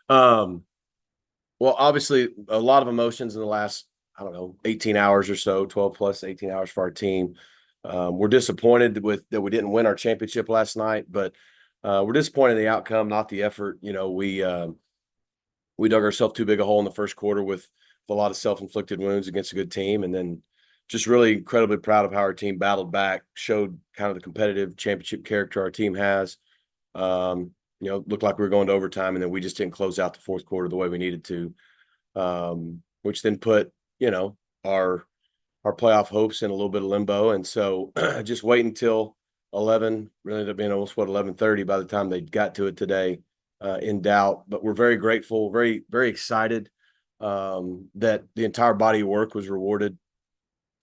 Um, well, obviously, a lot of emotions in the last, I don't know, 18 hours or so, 12 plus 18 hours for our team. We're disappointed with that we didn't win our championship last night, but we're disappointed in the outcome, not the effort. We dug ourselves too big a hole in the first quarter with a lot of self-inflicted wounds against a good team, and then just really incredibly proud of how our team battled back, showed kind of the competitive championship character our team has. Looked like we were going to overtime, and then we just didn't close out the fourth quarter the way we needed to, which then put our playoff hopes in a little bit of limbo. And so just wait until 11, really ended up being almost 11:30 by the time they got to it today, in doubt. But we're very grateful, very, very excited that the entire body of work was rewarded.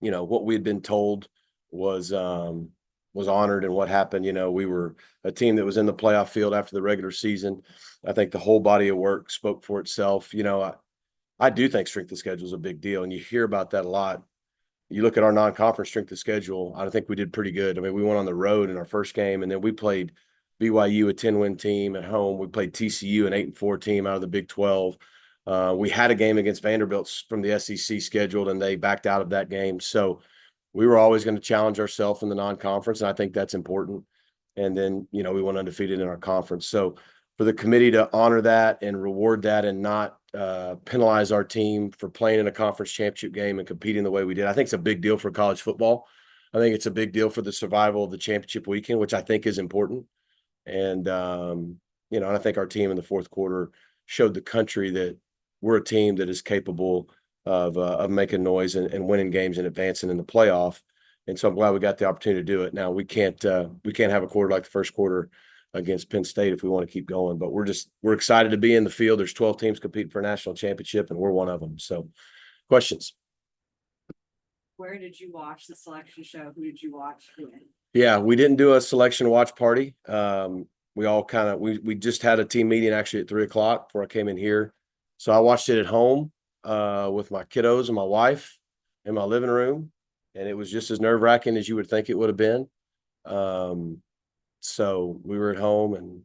What we had been told was honored, and what happened. We were a team that was in the playoff field after the regular season. I think the whole body of work spoke for itself. I do think strength of schedule is a big deal, and you hear about that a lot. You look at our non-conference strength of schedule, I think we did pretty good. I mean, we went on the road in our first game, and then we played BYU, a 10-win team, at home. We played TCU, an 8-4 team out of the Big 12. We had a game against Vanderbilt from the SEC scheduled, and they backed out of that game. So we were always going to challenge ourselves in the non-conference, and I think that's important. And then, we went undefeated in our conference. So for the committee to honor that and reward that and not penalize our team for playing in a conference championship game and competing the way we did, I think it's a big deal for college football. I think it's a big deal for the survival of the championship weekend, which I think is important. And, and I think our team in the fourth quarter showed the country that we're a team that is capable of making noise and winning games and advancing in the playoff. And so I'm glad we got the opportunity to do it. Now we can't have a quarter like the first quarter against Penn State if we want to keep going, but we're excited to be in the field. There's 12 teams competing for a national championship, and we're one of them. So questions? Where did you watch the selection show? Who did you watch? Yeah, we didn't do a selection watch party. We all we just had a team meeting actually at 3:00 before I came in here. So I watched it at home with my kiddos and my wife in my living room, and it was just as nerve-wracking as you would think it would have been. So we were at home, and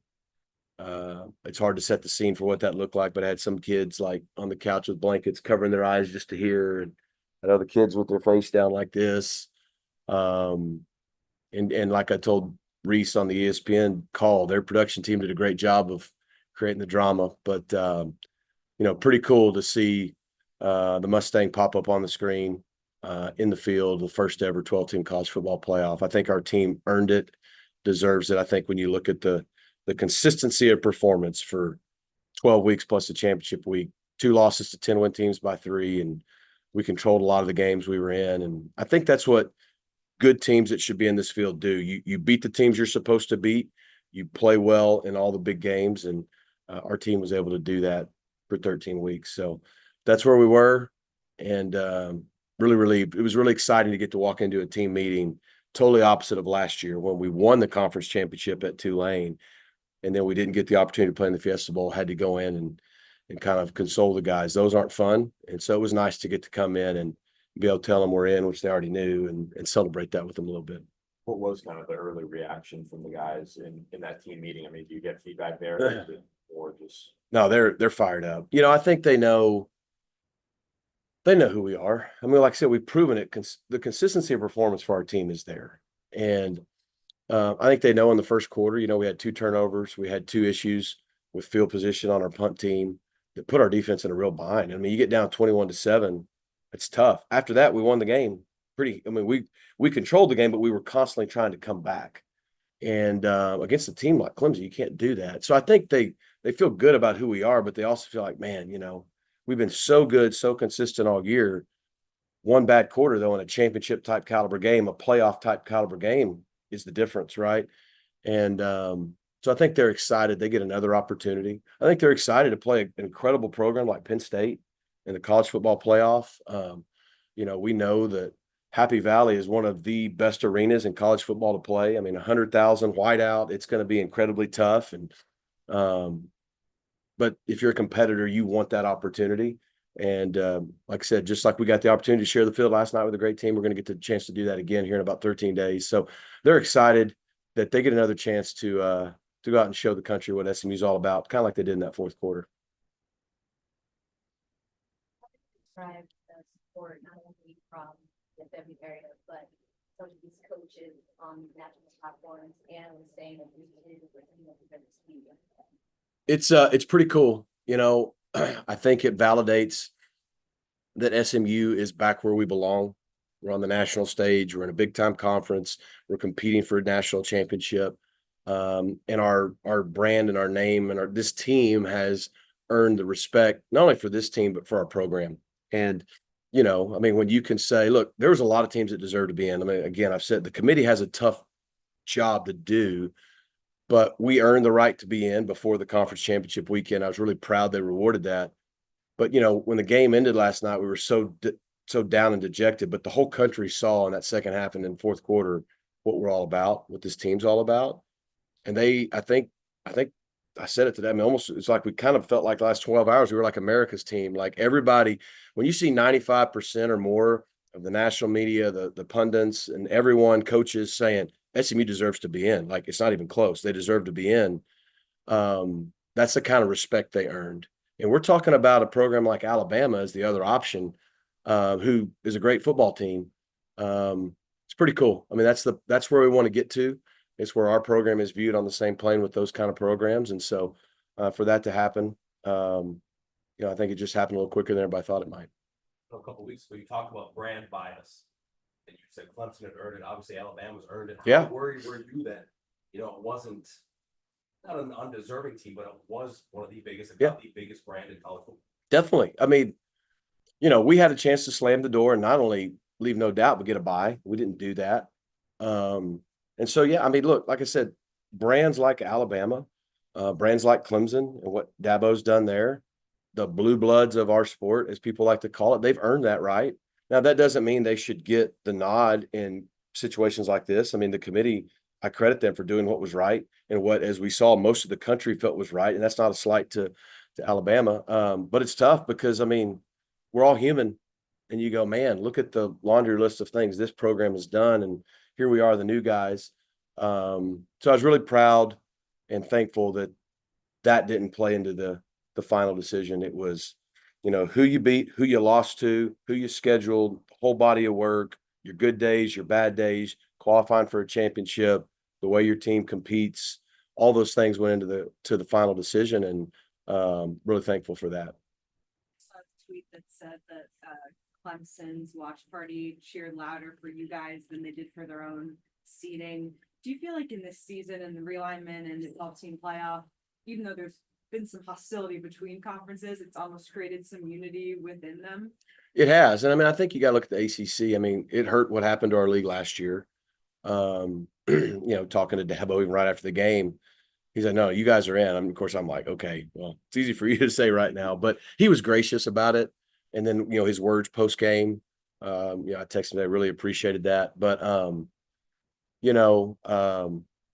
it's hard to set the scene for what that looked like, but I had some kids like on the couch with blankets covering their eyes just to hear, and I had other kids with their face down like this. And like I told Reese on the ESPN call, their production team did a great job of creating the drama. But pretty cool to see the Mustang pop up on the screen in the field, the first ever 12-team college football playoff. I think our team earned it, deserves it. I think when you look at the consistency of performance for 12 weeks plus the championship week, 2 losses to 10-win teams by 3, and we controlled a lot of the games we were in. And I think that's what good teams that should be in this field do. You beat the teams you're supposed to beat. You play well in all the big games, and our team was able to do that for 13 weeks. So that's where we were, and it was really exciting to get to walk into a team meeting totally opposite of last year when we won the conference championship at Tulane, and then we didn't get the opportunity to play in the Fiesta Bowl, had to go in and kind of console the guys. Those aren't fun, and so it was nice to get to come in and be able to tell them we're in, which they already knew, and celebrate that with them a little bit. What was kind of the early reaction from the guys in that team meeting? I mean, do you get feedback there, or just? No, they're fired up. I think they know who we are. I mean, like I said, we've proven it. The consistency of performance for our team is there. And I think they know in the first quarter, we had 2 turnovers. We had 2 issues with field position on our punt team that put our defense in a real bind. I mean, you get down 21-7, it's tough. After that, we won the game we controlled the game, but we were constantly trying to come back. And against a team like Clemson, you can't do that. So I think they feel good about who we are, but they also feel like, man, we've been so good, so consistent all year. One bad quarter, though, in a championship type caliber game, a playoff type caliber game is the difference, right? And so I think they're excited. They get another opportunity. I think they're excited to play an incredible program like Penn State in the college football playoff. We know that Happy Valley is one of the best arenas in college football to play. I mean, 100,000 whiteout, it's going to be incredibly tough. And but if you're a competitor, you want that opportunity. And like I said, just like we got the opportunity to share the field last night with a great team, we're going to get the chance to do that again here in about 13 days. So they're excited that they get another chance to go out and show the country what SMU is all about, kind of like they did in that fourth quarter. describe the support not only from the W area, but some of these coaches on national platforms and was saying that these kids were It's pretty cool. You know, I think it validates that SMU is back where we belong. We're on the national stage. We're in a big time conference. We're competing for a national championship. And our brand and our name and this team has earned the respect, not only for this team, but for our program. And, you know, I mean, when you can say, look, there was a lot of teams that deserve to be in. I mean, again, I've said the committee has a tough job to do, but we earned the right to be in before the conference championship weekend. I was really proud they rewarded that. But, you know, when the game ended last night, we were so down and dejected, but the whole country saw in that second half and then fourth quarter what we're all about, what this team's all about. And I think I said it to them. Almost, it's like we kind of felt like the last 12 hours, we were like America's team. Like everybody, when you see 95% or more of the national media, the pundits and everyone, coaches saying SMU deserves to be in, like it's not even close. They deserve to be in. That's the kind of respect they earned. And we're talking about a program like Alabama as the other option, who is a great football team. It's pretty cool. I mean, that's where we want to get to. It's where our program is viewed on the same plane with those kind of programs. And so for that to happen, you know, I think it just happened a little quicker than everybody thought it might. A couple of weeks ago, you talked about brand bias, and you said Clemson had earned it. Obviously, Alabama's earned it. Yeah. How worried were you that, you know, it wasn't not an undeserving team, but it was one of the biggest, if not the biggest brand in college football? Definitely. I mean, you know, we had a chance to slam the door and not only leave no doubt, but get a bye. We didn't do that. And so, yeah, I mean, look, like I said, brands like Alabama, brands like Clemson and what Dabo's done there, the blue bloods of our sport, as people like to call it, they've earned that right. Now, that doesn't mean they should get the nod in situations like this. I mean, the committee, I credit them for doing what was right and what, as we saw, most of the country felt was right. And that's not a slight to Alabama. But it's tough because, I mean, we're all human. And you go, man, look at the laundry list of things this program has done. And here we are, the new guys. So I was really proud and thankful that didn't play into the final decision. It was, you know, who you beat, who you lost to, who you scheduled, whole body of work, your good days, your bad days, qualifying for a championship, the way your team competes, all those things went into the final decision, and really thankful for that. I saw a tweet that said that Clemson's watch party cheered louder for you guys than they did for their own seeding. Do you feel like in this season and the realignment and the 12-team playoff, even though there's been some hostility between conferences, it's almost created some unity within them? It has. And I mean, I think you got to look at the ACC. I mean, it hurt what happened to our league last year. You know, talking to Dabo even right after the game, he's like, no, you guys are in. I mean, of course, I'm like, okay, well, it's easy for you to say right now, but he was gracious about it. And then, you know, his words post game, you know, I texted him, I really appreciated that. But, you know,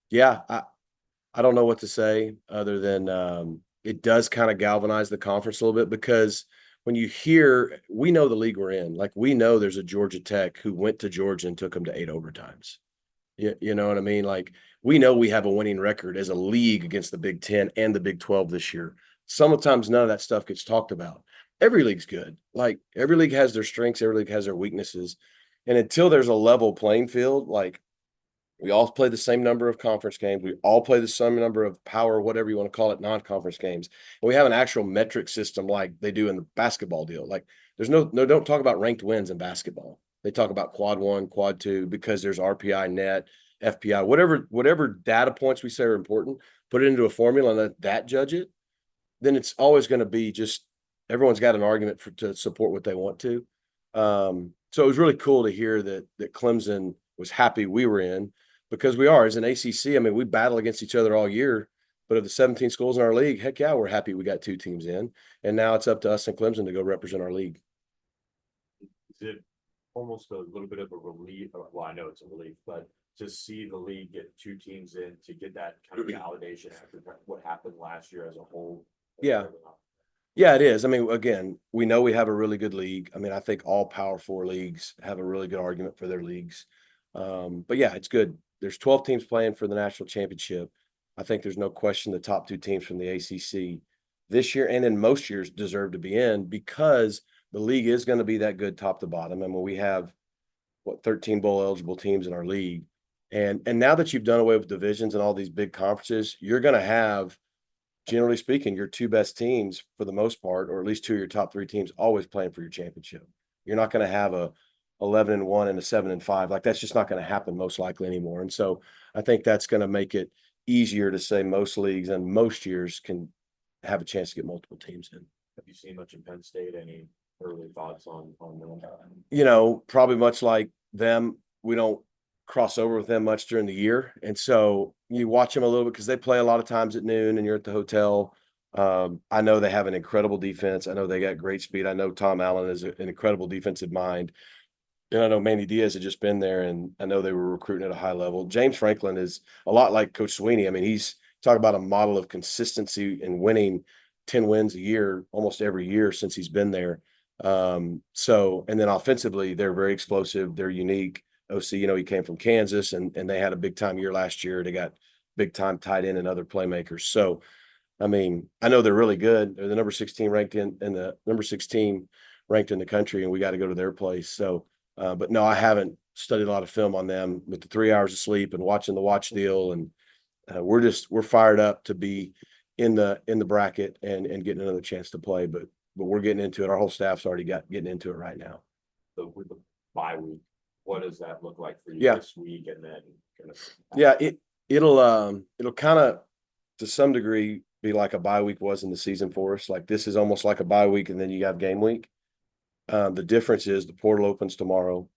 yeah, I don't know what to say other than it does kind of galvanize the conference a little bit, because when you hear, we know the league we're in, like we know there's a Georgia Tech who went to Georgia and took them to 8 overtimes. You know what I mean? Like we know we have a winning record as a league against the Big 10 and the Big 12 this year. Sometimes none of that stuff gets talked about. Every league's good. Like every league has their strengths, every league has their weaknesses. And until there's a level playing field, like we all play the same number of conference games. We all play the same number of power, whatever you want to call it, non-conference games. And we have an actual metric system like they do in the basketball deal. Like there's no, don't talk about ranked wins in basketball. They talk about quad 1, quad 2, because there's RPI, net, FPI, whatever data points we say are important, put it into a formula and let that judge it. Then it's always going to be just everyone's got an argument to support what they want to. So it was really cool to hear that Clemson was happy we were in, because we are as an ACC. I mean, we battle against each other all year, but of the 17 schools in our league, heck yeah, we're happy we got 2 teams in, and now it's up to us and Clemson to go represent our league. Is it almost a little bit of a relief? Well, I know it's a relief, but to see the league get 2 teams in, to get that kind of validation after what happened last year as a whole. Yeah. Yeah, it is. I mean, again, we know we have a really good league. I mean, I think all Power 4 leagues have a really good argument for their leagues. But yeah, it's good. There's 12 teams playing for the national championship. I think there's no question the top 2 teams from the ACC this year and in most years deserve to be in, because the league is going to be that good top to bottom. I mean, we have 13 bowl eligible teams in our league. And now that you've done away with divisions and all these big conferences, you're going to have, generally speaking, your two best teams for the most part, or at least two of your top three teams, always playing for your championship. You're not going to have a 11-1 and a 7-5. Like, that's just not going to happen most likely anymore. And so I think that's going to make it easier to say most leagues and most years can have a chance to get multiple teams in. Have you seen much in Penn State? Any early thoughts on them? You know, probably much like them, we don't cross over with them much during the year. And so you watch them a little bit because they play a lot of times at noon and you're at the hotel. I know they have an incredible defense. I know they got great speed. I know Tom Allen is an incredible defensive mind. And I know Manny Diaz had just been there, and I know they were recruiting at a high level. James Franklin is a lot like Coach Sweeney. I mean, he's talking about a model of consistency and winning 10 wins a year, almost every year since he's been there. And then offensively, they're very explosive. They're unique. OC, you know, he came from Kansas, and they had a big time year last year. They got big time tight end and other playmakers. So, I mean, I know they're really good. They're the number 16 ranked in the number 16 ranked in the country, and we got to go to their place. So, but no, I haven't studied a lot of film on them with the 3 hours of sleep and watching the watch deal. And we're fired up to be in the bracket and getting another chance to play. But we're getting into it. Our whole staff's already getting into it right now. So with the bye week, what does that look like for you Yeah. this week? And then Yeah, it'll kind of, to some degree, be like a bye week was in the season for us. Like, this is almost like a bye week, and then you have game week. The difference is the portal opens tomorrow.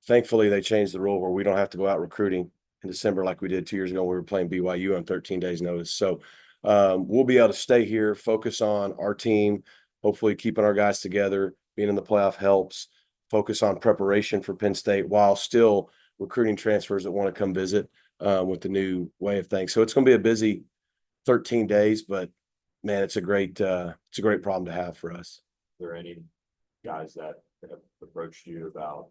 Thankfully, they changed the rule where we don't have to go out recruiting in December like we did 2 years ago when we were playing BYU on 13 days notice. So we'll be able to stay here, focus on our team, hopefully keeping our guys together. Being in the playoff helps. Focus on preparation for Penn State while still recruiting transfers that want to come visit with the new way of things. So it's going to be a busy 13 days, but man, it's a great problem to have for us. are there any guys that have approached you about,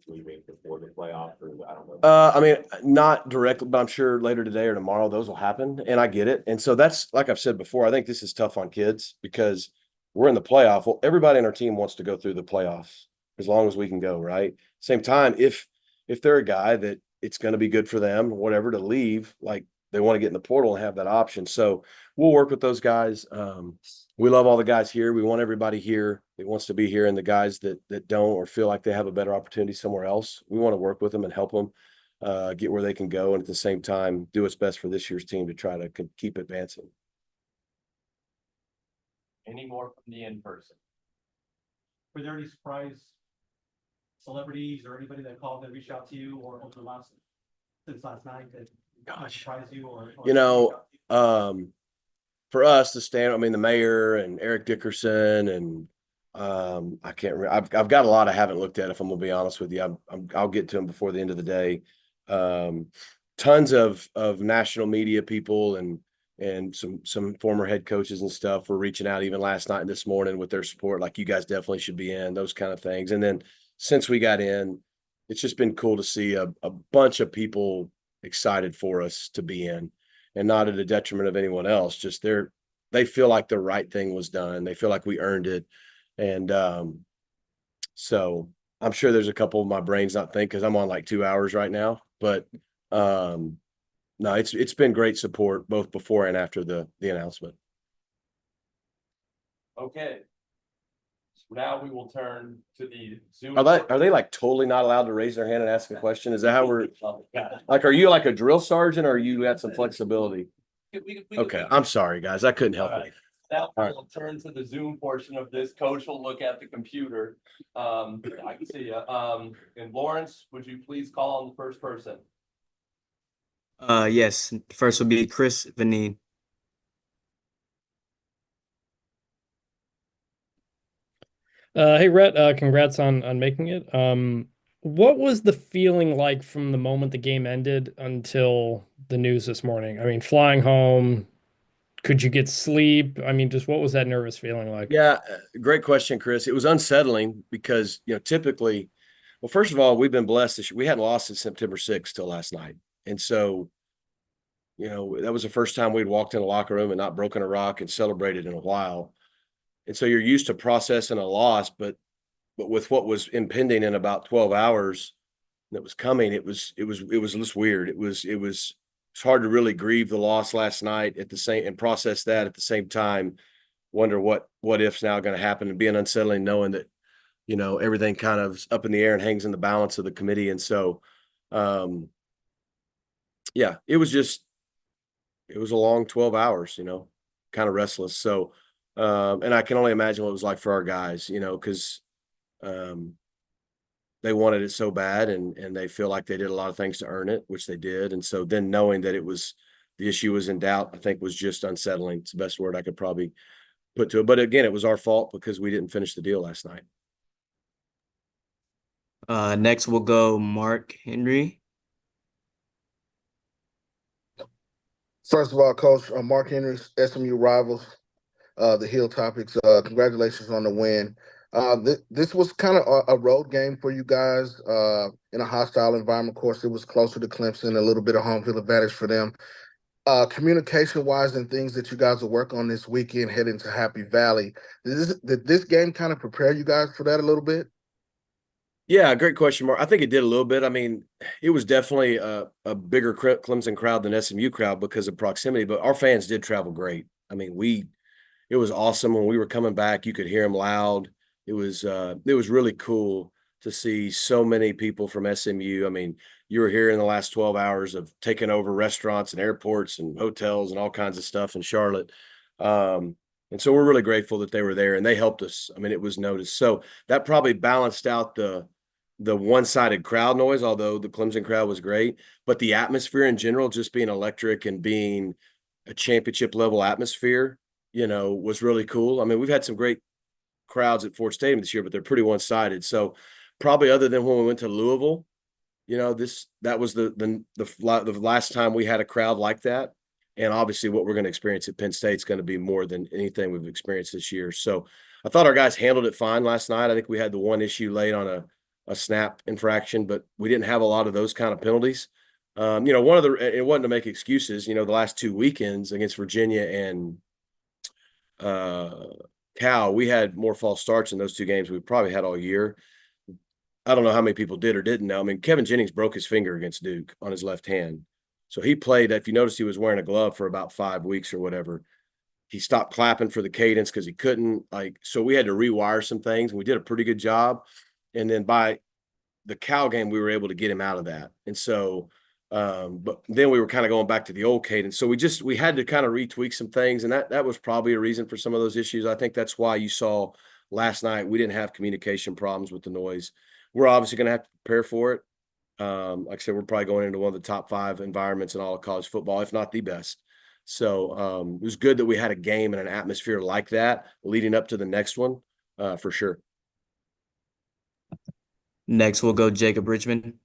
leaving before the playoff, or I don't know? I mean, not directly, but I'm sure later today or tomorrow those will happen, and I get it. And so that's, like I've said before, I think this is tough on kids because we're in the playoff. Well, everybody in our team wants to go through the playoffs as long as we can go, right? Same time, if they're a guy that it's going to be good for them, whatever, to leave, like, they want to get in the portal and have that option. So we'll work with those guys. We love all the guys here. We want everybody here that wants to be here, and the guys that don't or feel like they have a better opportunity somewhere else, we want to work with them and help them get where they can go, and at the same time do what's best for this year's team to try to keep advancing. Any more from the in-person? Were there any surprise celebrities or anybody that called that reached out to you or over since last night that surprised you or For us to stand, I mean, the mayor and Eric Dickerson and I can't remember. I've got a lot I haven't looked at, if I'm gonna be honest with you. I'll get to them before the end of the day. Tons of national media people and some former head coaches and stuff were reaching out even last night and this morning with their support. Like, you guys definitely should be in, those kind of things. And then since we got in, it's just been cool to see a bunch of people excited for us to be in, and not at a detriment of anyone else. Just they feel like the right thing was done. They feel like we earned it. And so I'm sure there's a couple of my brain's not thinking because I'm on like 2 hours right now. But no, it's been great support both before and after the announcement. Okay. So now we will turn to the Zoom. Are they like totally not allowed to raise their hand and ask a question? Is that how we're like, are you like a drill sergeant, or are you got some flexibility? Okay, I'm sorry, guys. I couldn't help it. Now we'll turn to the Zoom portion of this. Coach will look at the computer. I can see you. And Lawrence, would you please call on the first person? Yes. First will be Chris Vanine. Hey Rhett, congrats on making it. What was the feeling like from the moment the game ended until the news this morning? I mean, flying home, could you get sleep? I mean, just what was that nervous feeling like? Yeah, great question, Chris. It was unsettling because, typically, well, first of all, we've been blessed this year. We hadn't lost since September 6th till last night. And so, that was the first time we'd walked in a locker room and not broken a rock and celebrated in a while. And so you're used to processing a loss, but with what was impending in about 12 hours that was coming, it was just weird. It's hard to really grieve the loss last night at the same and process that at the same time. Wonder what if's now going to happen, and being unsettling knowing that everything kind of is up in the air and hangs in the balance of the committee. And so, yeah, it was a long 12 hours, kind of restless. So, and I can only imagine what it was like for our guys, because they wanted it so bad, and they feel like they did a lot of things to earn it, which they did. And so then knowing that the issue was in doubt, I think was just unsettling. It's the best word I could probably put to it. But again, it was our fault because we didn't finish the deal last night. Next we'll go Mark Henry. First of all, Coach, Mark Henry, SMU rivals, the Hill Topics. Congratulations on the win. This was kind of a road game for you guys in a hostile environment. Of course, it was closer to Clemson, a little bit of home field advantage for them. Communication-wise and things that you guys will work on this weekend heading to Happy Valley. Did this game kind of prepare you guys for that a little bit? Yeah, great question, Mark. I think it did a little bit. I mean, it was definitely a bigger Clemson crowd than SMU crowd because of proximity, but our fans did travel great. I mean, it was awesome when we were coming back. You could hear them loud. It was really cool to see so many people from SMU. I mean, you were here in the last 12 hours of taking over restaurants and airports and hotels and all kinds of stuff in Charlotte. And so we're really grateful that they were there and they helped us. I mean, it was noticed. So that probably balanced out the one-sided crowd noise, although the Clemson crowd was great, but the atmosphere in general, just being electric and being a championship level atmosphere, was really cool. I mean, we've had some great crowds at Ford Stadium this year, but they're pretty one-sided. So probably other than when we went to Louisville, that was the last time we had a crowd like that. And obviously what we're going to experience at Penn State is going to be more than anything we've experienced this year. So I thought our guys handled it fine last night. I think we had the one issue late on a snap infraction, but we didn't have a lot of those kind of penalties. It wasn't to make excuses, the last 2 weekends against Virginia and Cal, we had more false starts in those 2 games we probably had all year. I don't know how many people did or didn't know. I mean, Kevin Jennings broke his finger against Duke on his left hand. So he played, if you notice, he was wearing a glove for about 5 weeks or whatever. He stopped clapping for the cadence because he couldn't. So we had to rewire some things, and we did a pretty good job. And then by the Cal game, we were able to get him out of that. And so, but then we were kind of going back to the old cadence. So we had to kind of retweak some things, and that was probably a reason for some of those issues. I think that's why you saw last night we didn't have communication problems with the noise. We're obviously going to have to prepare for it. Like I said, we're probably going into one of the top 5 environments in all of college football, if not the best. So it was good that we had a game and an atmosphere like that leading up to the next one, for sure. Next we'll go Jacob Richmond.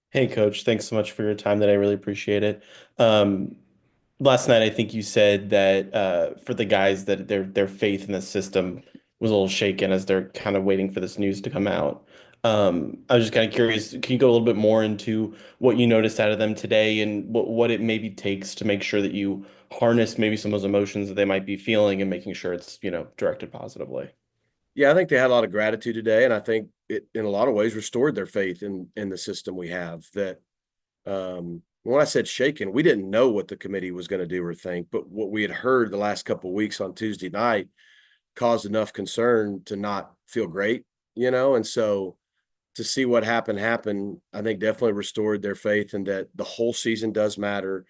Hey, Coach. Thanks so much for your time today. I really appreciate it. Last night, I think you said that for the guys that their faith in the system was a little shaken as they're kind of waiting for this news to come out. I was just kind of curious, can you go a little bit more into what you noticed out of them today and what it maybe takes to make sure that you harness maybe some of those emotions that they might be feeling and making sure it's, directed positively? Yeah, I think they had a lot of gratitude today, and I think it, in a lot of ways, restored their faith in the system we have. That when I said shaken, we didn't know what the committee was going to do or think, but what we had heard the last couple of weeks on Tuesday night caused enough concern to not feel great, and so to see what happened, I think definitely restored their faith in that the whole season does matter.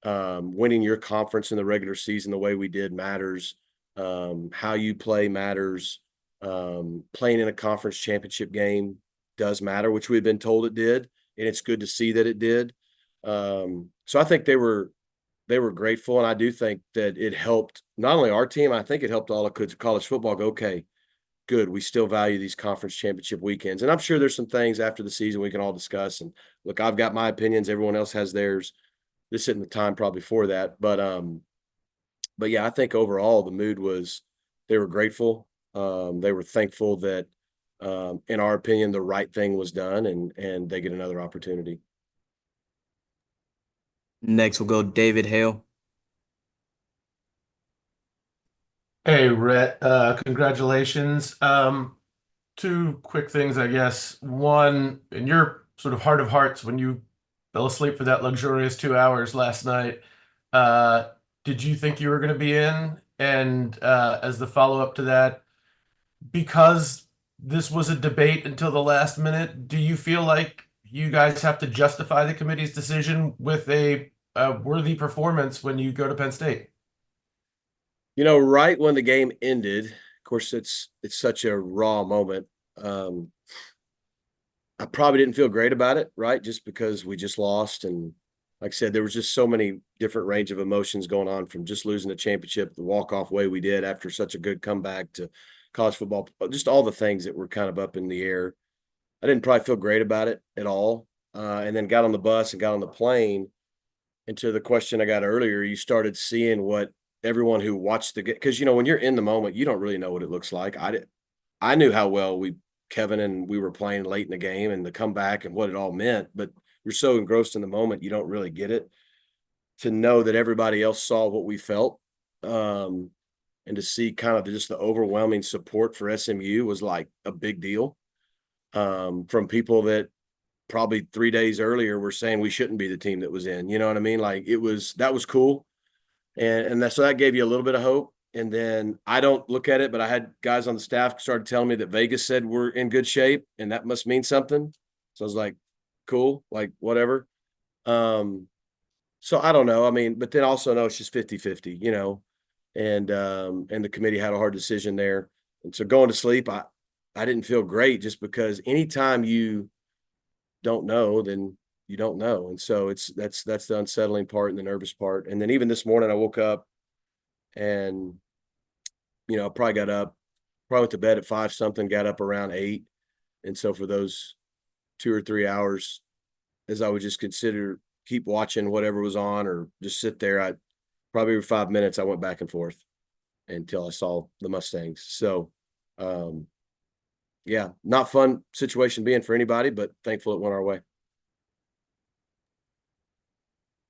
Winning your conference in the regular season the way we did matters. How you play matters. Playing in a conference championship game does matter, which we've been told it did, and it's good to see that it did. So I think they were grateful, and I do think that it helped not only our team, I think it helped all of college football go, okay, good, we still value these conference championship weekends. And I'm sure there's some things after the season we can all discuss. And look, I've got my opinions, everyone else has theirs. This isn't the time probably for that. But yeah, I think overall the mood was they were grateful. They were thankful that, in our opinion, the right thing was done, and they get another opportunity. Next we'll go David Hale. Hey, Rhett, congratulations. Two quick things, I guess. One, in your sort of heart of hearts, when you fell asleep for that luxurious 2 hours last night, uh, did you think you were going to be in? And as the follow-up to that, because this was a debate until the last minute, do you feel like you guys have to justify the committee's decision with a worthy performance when you go to Penn State? Right when the game ended, of course, it's such a raw moment. Um, I probably didn't feel great about it, right? Just because we just lost. And like I said, there was just so many different range of emotions going on from just losing the championship, the walk-off way we did after such a good comeback to college football, just all the things that were kind of up in the air. I didn't probably feel great about it at all. And then got on the bus and got on the plane. And to the question I got earlier, you started seeing what everyone who watched the game, because when you're in the moment, you don't really know what it looks like. I knew how well Kevin and we were playing late in the game and the comeback and what it all meant, but you're so engrossed in the moment, you don't really get it. To know that everybody else saw what we felt, and to see kind of just the overwhelming support for SMU was like a big deal. From people that probably 3 days earlier were saying we shouldn't be the team that was in. You know what I mean? Like that was cool, so that gave you a little bit of hope. And then I don't look at it, but I had guys on the staff started telling me that Vegas said we're in good shape, and that must mean something. So I was like, cool, like whatever. So I don't know. I mean, but then also know it's just 50-50, and the committee had a hard decision there. And so going to sleep, I didn't feel great, just because anytime you don't know, then you don't know. And so that's the unsettling part and the nervous part. And then even this morning I woke up and probably got up, probably went to bed at 5 something, got up around 8. And so for those 2 or 3 hours, as I would just consider keep watching whatever was on or just sit there, I probably every 5 minutes I went back and forth until I saw the Mustangs. So yeah, not fun situation being for anybody, but thankful it went our way.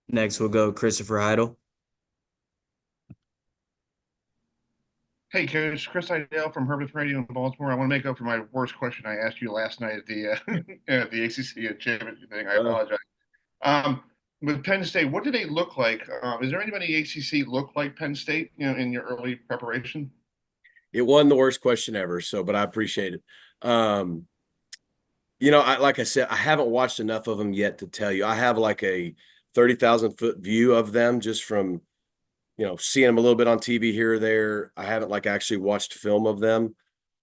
Next, we'll go Christopher Heidel. Hey, Coach, Chris Idell from Herbert Radio in Baltimore. I want to make up for my worst question I asked you last night at the at the ACC championship thing. I apologize. With Penn State, what do they look like? Is there anybody ACC look like Penn State? In your early preparation. It wasn't the worst question ever, but I appreciate it. Like I said, I haven't watched enough of them yet to tell you. I have like a 30,000-foot view of them just from seeing them a little bit on TV here or there. I haven't like actually watched film of them.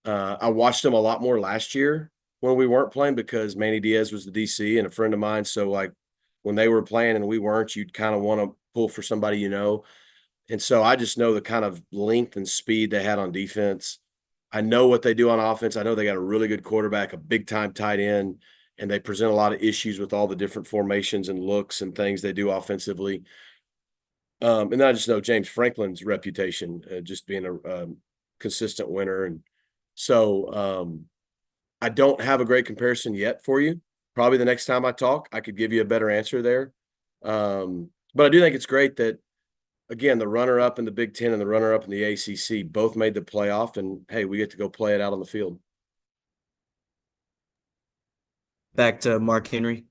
I watched them a lot more last year when we weren't playing, because Manny Diaz was the DC and a friend of mine. So like when they were playing and we weren't, you'd kind of want to pull for somebody. And so I just know the kind of length and speed they had on defense. I know what they do on offense. I know they got a really good quarterback, a big-time tight end, and they present a lot of issues with all the different formations and looks and things they do offensively. And then I just know James Franklin's reputation, just being a consistent winner. And so I don't have a great comparison yet for you. Probably the next time I talk, I could give you a better answer there. But I do think it's great that, again, the runner-up in the Big Ten and the runner-up in the ACC both made the playoff, and hey, we get to go play it out on the field. Back to Mark Henry.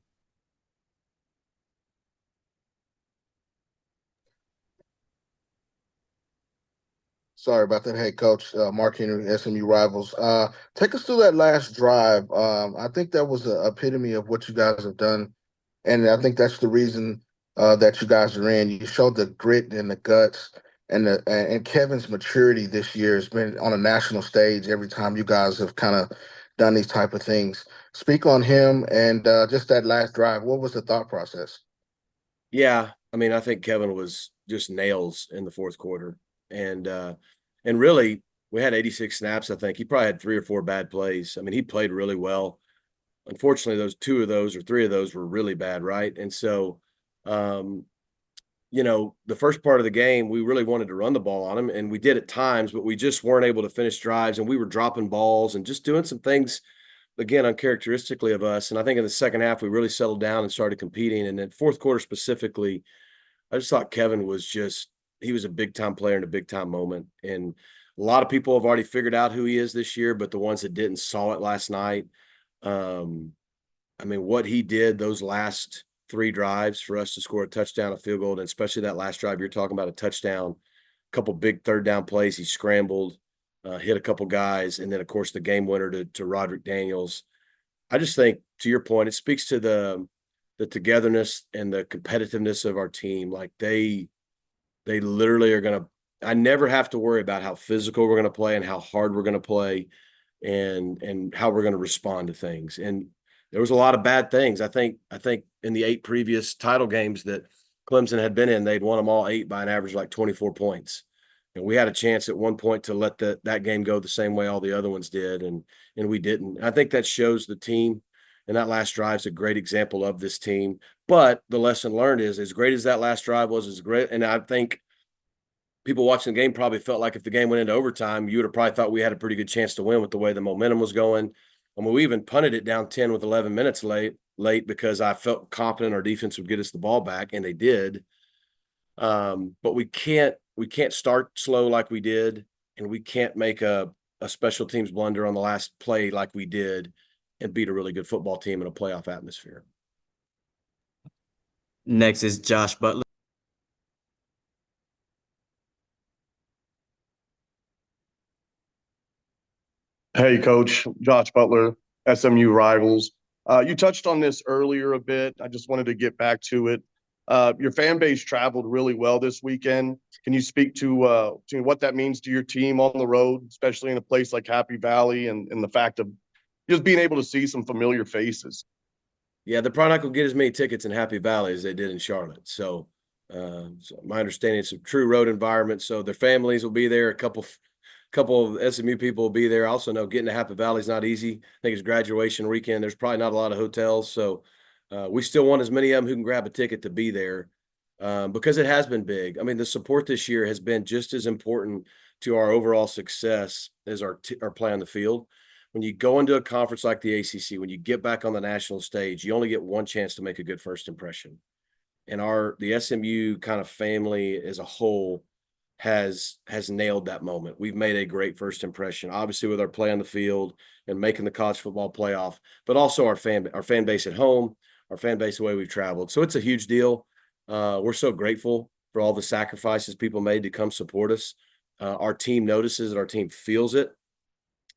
Sorry about that. Hey, Coach, Mark Henry, SMU Rivals. Take us through that last drive. I think that was the epitome of what you guys have done, and I think that's the reason that you guys are in. You showed the grit and the guts, and Kevin's maturity this year has been on a national stage every time you guys have kind of done these type of things. Speak on him and just that last drive. What was the thought process? Yeah, I mean, I think Kevin was just nails in the fourth quarter. And really, we had 86 snaps. I think he probably had 3 or 4 bad plays. I mean, he played really well. Unfortunately, those 2 of those or 3 of those were really bad, right? And so, the first part of the game, we really wanted to run the ball on him, and we did at times, but we just weren't able to finish drives, and we were dropping balls and just doing some things, again, uncharacteristically of us. And I think in the second half, we really settled down and started competing. And then fourth quarter specifically, I just thought Kevin was he was a big time player in a big time moment. And A lot of people have already figured out who he is this year, but the ones that didn't saw it last night. I mean, what he did those last 3 drives for us to score a touchdown, a field goal, and especially that last drive you're talking about, a touchdown, a couple big third down plays. He scrambled, hit a couple guys, and then of course the game winner to Roderick Daniels. I just think, to your point, it speaks to the togetherness and the competitiveness of our team. Like they literally are going to. I never have to worry about how physical we're going to play and how hard we're going to play, and how we're going to respond to things. And there was a lot of bad things. I think in the 8 previous title games that Clemson had been in, they'd won them all 8 by an average of like 24 points. And we had a chance at one point to let that game go the same way all the other ones did, and we didn't. I think that shows the team, and that last drive is a great example of this team. But the lesson learned is, as great as that last drive was, as great, and I think people watching the game probably felt like if the game went into overtime, you would have probably thought we had a pretty good chance to win with the way the momentum was going. I mean, we even punted it down 10 with 11 minutes late because I felt confident our defense would get us the ball back, and they did. But we can't start slow like we did, and we can't make a special teams blunder on the last play like we did and beat a really good football team in a playoff atmosphere. Next is Josh Butler. Hey, Coach. Josh Butler, SMU Rivals. You touched on this earlier a bit. I just wanted to get back to it. Your fan base traveled really well this weekend. Can you speak to what that means to your team on the road, especially in a place like Happy Valley, and the fact of just being able to see some familiar faces? Yeah, they're probably not going to get as many tickets in Happy Valley as they did in Charlotte. So my understanding, it's a true road environment. So their families will be there. A couple of SMU people will be there. I also know getting to Happy Valley is not easy. I think it's graduation weekend. There's probably not a lot of hotels. So we still want as many of them who can grab a ticket to be there, because it has been big. I mean, the support this year has been just as important to our overall success as our play on the field. When you go into a conference like the ACC, when you get back on the national stage, you only get one chance to make a good first impression. And the SMU kind of family as a whole has nailed that moment. We've made a great first impression, obviously with our play on the field and making the college football playoff, but also our fan base at home, our fan base the way we've traveled. So it's a huge deal. We're so grateful for all the sacrifices people made to come support us. Our team notices it, our team feels it,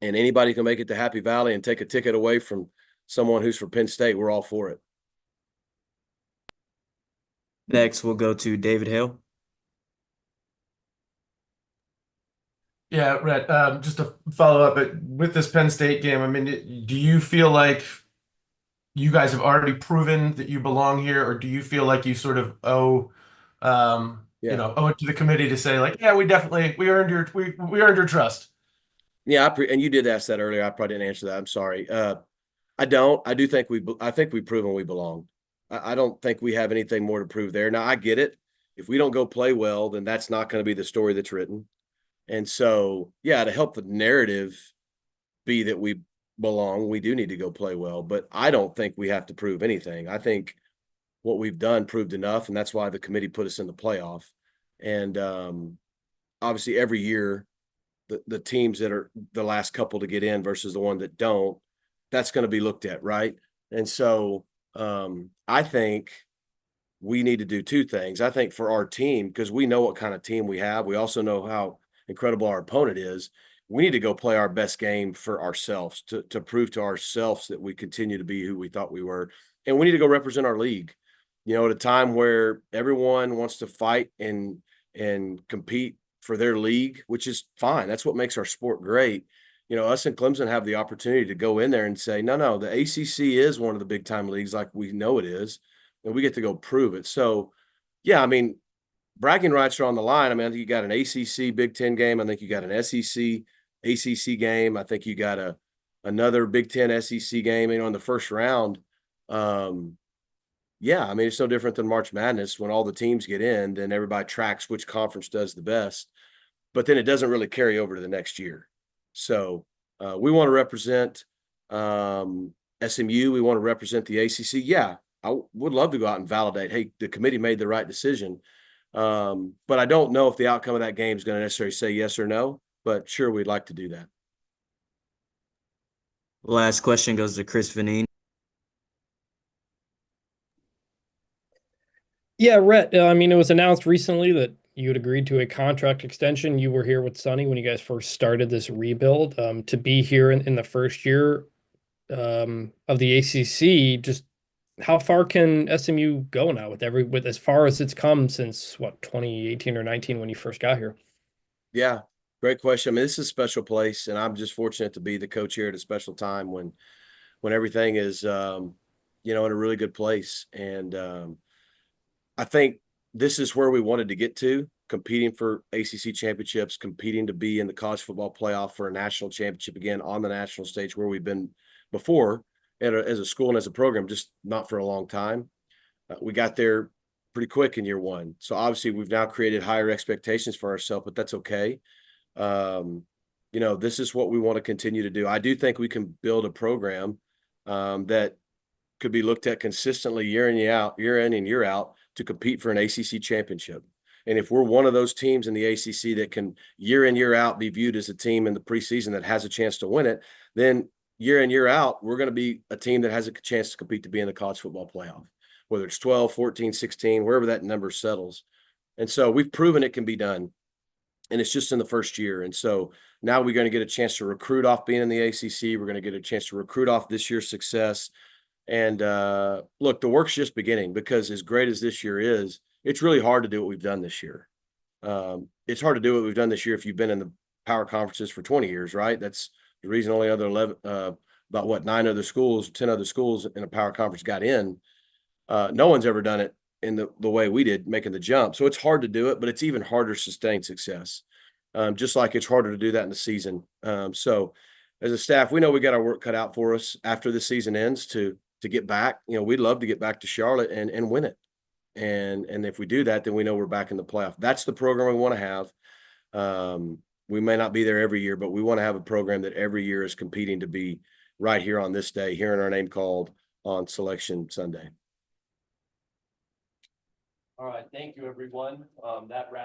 and anybody can make it to Happy Valley and take a ticket away from someone who's from Penn State. We're all for it. Next, we'll go to David Hill. Yeah, Rhett, just to follow up, with this Penn State game, I mean, do you feel like you guys have already proven that you belong here, or do you feel like you sort of owe it to the committee to say, like, yeah, we earned your trust? Yeah, and you did ask that earlier. I probably didn't answer that. I'm sorry. I do think I think we've proven we belong. I don't think we have anything more to prove there. Now, I get it. If we don't go play well, then that's not going to be the story that's written. And so, yeah, to help the narrative be that we belong, we do need to go play well. But I don't think we have to prove anything. I think what we've done proved enough, and that's why the committee put us in the playoff. And obviously, every year, the teams that are the last couple to get in versus the one that don't, that's going to be looked at, right? And so I think we need to do 2 things. I think for our team, because we know what kind of team we have, we also know how incredible our opponent is. We need to go play our best game for ourselves to prove to ourselves that we continue to be who we thought we were. And we need to go represent our league, at a time where everyone wants to fight and compete for their league, which is fine. That's what makes our sport great. Us and Clemson have the opportunity to go in there and say, no, the ACC is one of the big time leagues, like we know it is, and we get to go prove it. So, yeah, I mean, bragging rights are on the line. I mean, I think you got an ACC Big Ten game. I think you got an SEC ACC game. I think you got another Big Ten SEC game, in the first round. Yeah, I mean, it's no different than March Madness. When all the teams get in, then everybody tracks which conference does the best, but then it doesn't really carry over to the next year. So we want to represent SMU. We want to represent the ACC. Yeah, I would love to go out and validate, hey, the committee made the right decision. But I don't know if the outcome of that game is going to necessarily say yes or no. but sure, we'd like to do that. Last question goes to Chris Vanine. Yeah, Rhett, I mean, it was announced recently that you had agreed to a contract extension. You were here with Sonny when you guys first started this rebuild. To be here in the first year of the ACC, just how far can SMU go now with as far as it's come since what, 2018 or 19 when you first got here? Yeah, great question. I mean, this is a special place, and I'm just fortunate to be the coach here at a special time when everything is in a really good place. And I think this is where we wanted to get to, competing for ACC championships, competing to be in the college football playoff for a national championship again on the national stage where we've been before as a school and as a program, just not for a long time. We got there pretty quick in year one. So obviously we've now created higher expectations for ourselves, but that's okay. This is what we want to continue to do. I do think we can build a program that could be looked at consistently year in and year out to compete for an ACC championship. And if we're one of those teams in the ACC that can year in, year out be viewed as a team in the preseason that has a chance to win it, then year in, year out, we're going to be a team that has a chance to compete to be in the college football playoff, whether it's 12, 14, 16, wherever that number settles. And so we've proven it can be done. And it's just in the first year. And so now we're going to get a chance to recruit off being in the ACC. We're going to get a chance to recruit off this year's success. And look, the work's just beginning, because as great as this year is, it's really hard to do what we've done this year. It's hard to do what we've done this year if you've been in the power conferences for 20 years, right? That's the reason only other 11, about what, 10 other schools in a power conference got in. No one's ever done it in the way we did, making the jump. So it's hard to do it, but it's even harder to sustain success. Just like it's harder to do that in the season. So as a staff, we know we got our work cut out for us after the season ends to get back. We'd love to get back to Charlotte and win it. And if we do that, then we know we're back in the playoff. That's the program we want to have. We may not be there every year, but we want to have a program that every year is competing to be right here on this day, hearing our name called on Selection Sunday. All right, thank you, everyone. That wraps